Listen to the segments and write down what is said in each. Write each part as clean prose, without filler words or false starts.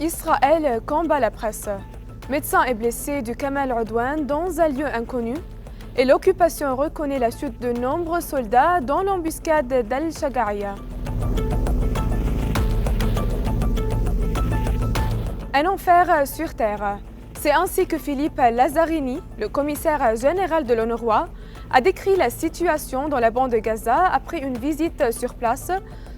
Israël combat la presse. Médecin est blessé du Kamal Udwan dans un lieu inconnu. Et l'occupation reconnaît la chute de nombreux soldats dans l'embuscade d'Al-Shagharia. Un enfer sur terre. C'est ainsi que Philippe Lazzarini, le commissaire général de l'UNRWA, a décrit la situation dans la bande de Gaza après une visite sur place,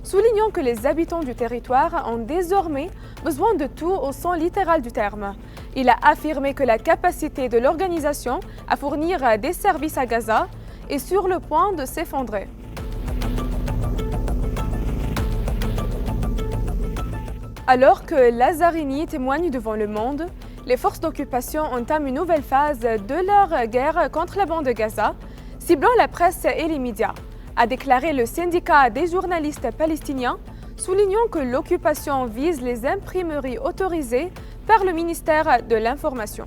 soulignant que les habitants du territoire ont désormais besoin de tout au sens littéral du terme. Il a affirmé que la capacité de l'organisation à fournir des services à Gaza est sur le point de s'effondrer. Alors que Lazzarini témoigne devant le monde, les forces d'occupation entament une nouvelle phase de leur guerre contre la bande de Gaza, ciblant la presse et les médias, a déclaré le syndicat des journalistes palestiniens, soulignant que l'occupation vise les imprimeries autorisées par le ministère de l'Information.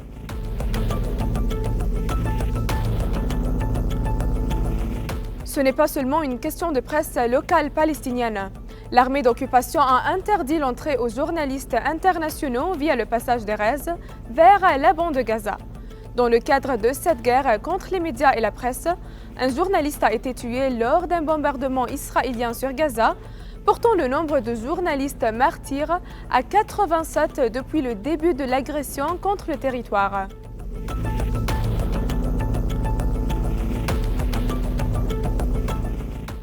Ce n'est pas seulement une question de presse locale palestinienne. L'armée d'occupation a interdit l'entrée aux journalistes internationaux via le passage d'Erez vers la bande de Gaza. Dans le cadre de cette guerre contre les médias et la presse, un journaliste a été tué lors d'un bombardement israélien sur Gaza, portant le nombre de journalistes martyrs à 87 depuis le début de l'agression contre le territoire.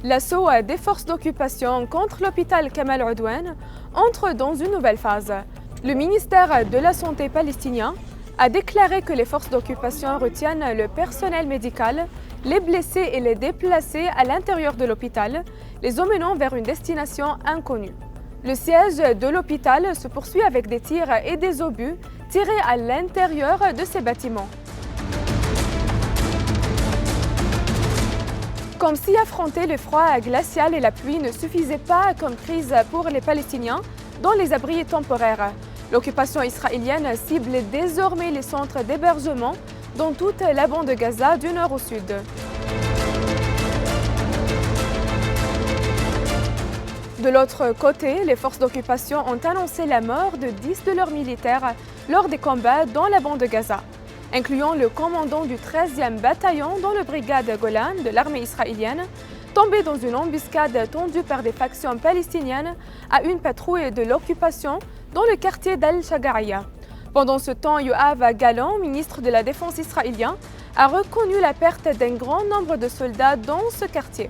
L'assaut des forces d'occupation contre l'hôpital Kamal Udwan entre dans une nouvelle phase. Le ministère de la Santé palestinien a déclaré que les forces d'occupation retiennent le personnel médical, les blessés et les déplacés à l'intérieur de l'hôpital, les emmenant vers une destination inconnue. Le siège de l'hôpital se poursuit avec des tirs et des obus tirés à l'intérieur de ces bâtiments. Comme si affronter le froid glacial et la pluie ne suffisaient pas comme crise pour les Palestiniens dans les abris temporaires, l'occupation israélienne cible désormais les centres d'hébergement dans toute la bande de Gaza du nord au sud. De l'autre côté, les forces d'occupation ont annoncé la mort de 10 de leurs militaires lors des combats dans la bande de Gaza, incluant le commandant du 13e bataillon dans la brigade Golan de l'armée israélienne, tombé dans une embuscade tendue par des factions palestiniennes à une patrouille de l'occupation dans le quartier d'Al-Shagharia. Pendant ce temps, Yoav Gallant, ministre de la Défense israélien, a reconnu la perte d'un grand nombre de soldats dans ce quartier.